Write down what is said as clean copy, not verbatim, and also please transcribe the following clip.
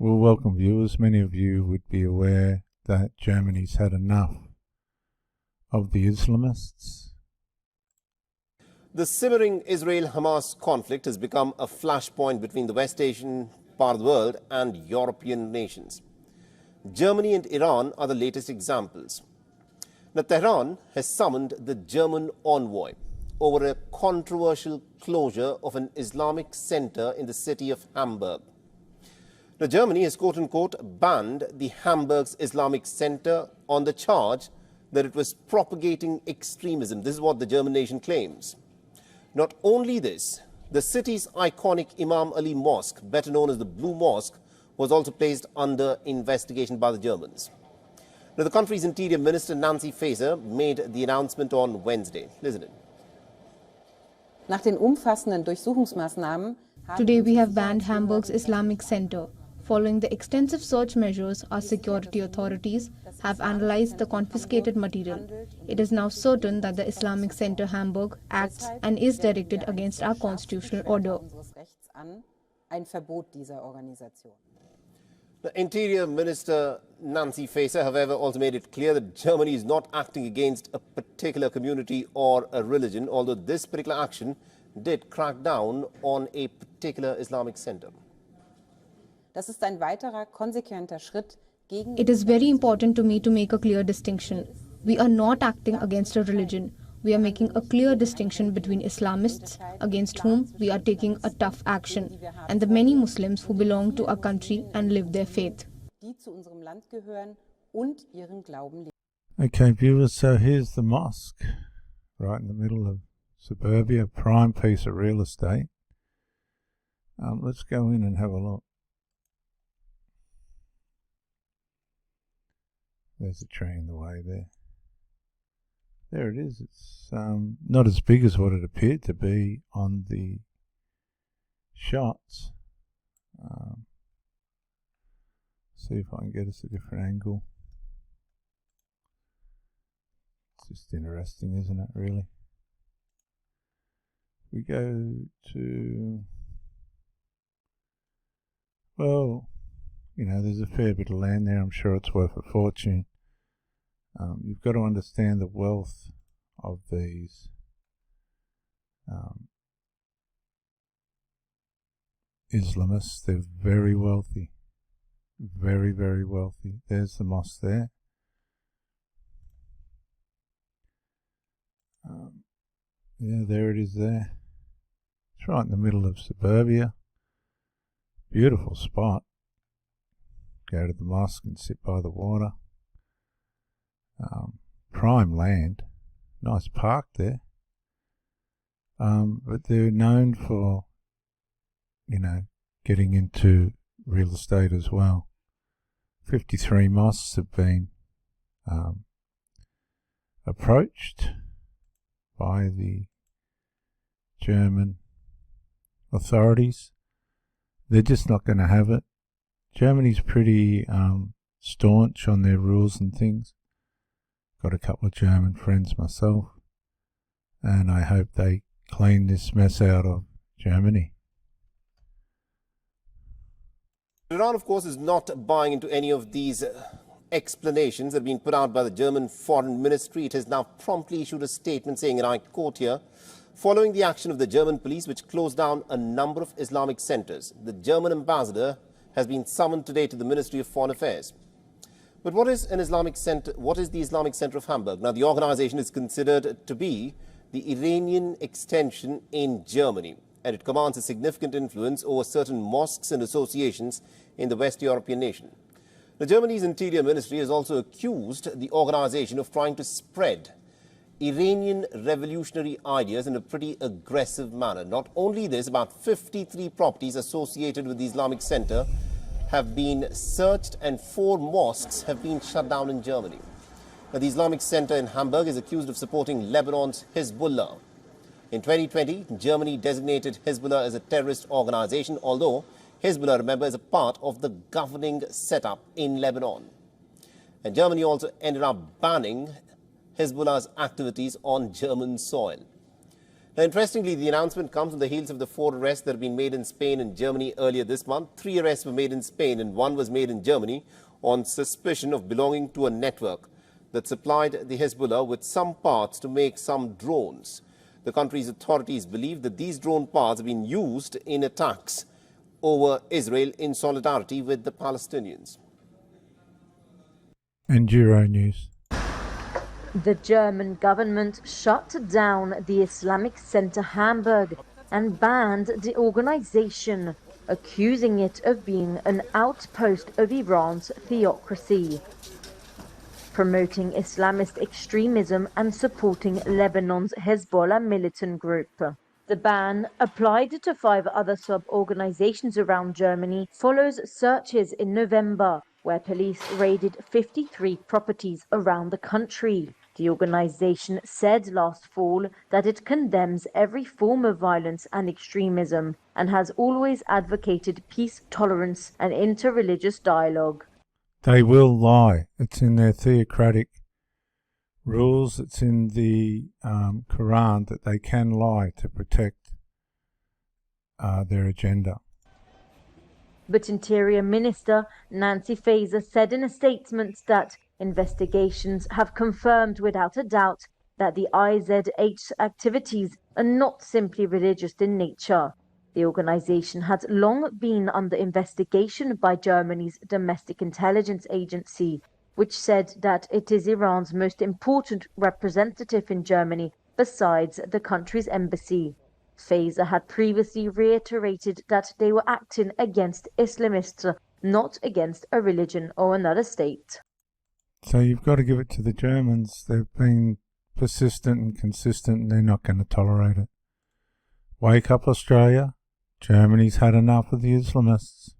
Well, welcome viewers. Many of you would be aware that Germany's had enough of the Islamists. The simmering Israel-Hamas conflict has become a flashpoint between the West Asian part of the world and European nations. Germany and Iran are the latest examples. Now, Tehran has summoned the German envoy over a controversial closure of an Islamic center in the city of Hamburg. Now, Germany has quote-unquote banned the Hamburg's Islamic Center on the charge that it was propagating extremism. This is what the German nation claims. Not only this, the city's iconic Imam Ali Mosque, better known as the Blue Mosque, was also placed under investigation by the Germans. Now, the country's Interior Minister Nancy Faeser made the announcement on Wednesday. Listen in. Nach den umfassenden Durchsuchungsmaßnahmen Today we have banned Hamburg's Islamic Center. Following the extensive search measures, our security authorities have analyzed the confiscated material. It is now certain that the Islamic Center Hamburg acts and is directed against our constitutional order. Ein Verbot dieser Organisation. The Interior Minister Nancy Faeser, however, also made it clear that Germany is not acting against a particular community or a religion, although this particular action did crack down on a particular Islamic center. Das ist ein weiterer konsequenter Schritt gegen. It is very important to me to make a clear distinction. We are not acting against a religion. We are making a clear distinction between Islamists, against whom we are taking a tough action, and the many Muslims who belong to our country and live their faith. Die zu unserem Land gehören und ihren Glauben leben. Okay, viewers, so here's the mosque, right in the middle of suburbia, prime piece of real estate. Let's go in and have a look. There's a tree in the way there. There it is. It's not as big as what it appeared to be on the shots. See if I can get us a different angle. It's just interesting, isn't it, really? We go to, well, you know, there's a fair bit of land there. I'm sure it's worth a fortune. You've got to understand the wealth of these Islamists. They're very wealthy. Very, very wealthy. There's the mosque there. Yeah, there it is there. It's right in the middle of suburbia. Beautiful spot. Go to the mosque and sit by the water. Prime land. Nice park there. But they're known for, you know, getting into real estate as well. 53 mosques have been approached by the German authorities. They're just not going to have it. Germany's pretty staunch on their rules and things. Got a couple of German friends myself, and I hope they clean this mess out of Germany. Iran, of course, is not buying into any of these explanations that have been put out by the German Foreign Ministry. It has now promptly issued a statement saying, and I quote here, following the action of the German police, which closed down a number of Islamic centers, the German ambassador has been summoned today to the Ministry of Foreign Affairs. But what is an Islamic center? What is the Islamic Center of Hamburg? Now, the organization is considered to be the Iranian extension in Germany, and it commands a significant influence over certain mosques and associations in the West European nation. Now, Germany's Interior Ministry has also accused the organization of trying to spread Iranian revolutionary ideas in a pretty aggressive manner. Not only this, about 53 properties associated with the Islamic Center have been searched and 4 mosques have been shut down in Germany. Now, the Islamic Center in Hamburg is accused of supporting Lebanon's Hezbollah. In 2020, Germany designated Hezbollah as a terrorist organization, although Hezbollah, remember, is a part of the governing setup in Lebanon. And Germany also ended up banning Hezbollah's activities on German soil. Now, interestingly, the announcement comes on the heels of the 4 arrests that have been made in Spain and Germany earlier this month. 3 arrests were made in Spain and 1 was made in Germany on suspicion of belonging to a network that supplied the Hezbollah with some parts to make some drones. The country's authorities believe that these drone parts have been used in attacks over Israel in solidarity with the Palestinians. And Euronews. The German government shut down the Islamic Center Hamburg and banned the organization, accusing it of being an outpost of Iran's theocracy, promoting Islamist extremism and supporting Lebanon's Hezbollah militant group. The ban, applied to 5 other sub-organizations around Germany, follows searches in November, where police raided 53 properties around the country. The organization said last fall that it condemns every form of violence and extremism and has always advocated peace, tolerance, and interreligious dialogue. They will lie. It's in their theocratic rules. It's in the Quran that they can lie to protect their agenda. But Interior Minister Nancy Faeser said in a statement that investigations have confirmed without a doubt that the IZH's activities are not simply religious in nature. The organization had long been under investigation by Germany's Domestic Intelligence Agency, which said that it is Iran's most important representative in Germany besides the country's embassy. Faeser had previously reiterated that they were acting against Islamists, not against a religion or another state. So you've got to give it to the Germans. They've been persistent and consistent, and they're not going to tolerate it. Wake up, Australia. Germany's had enough of the Islamists.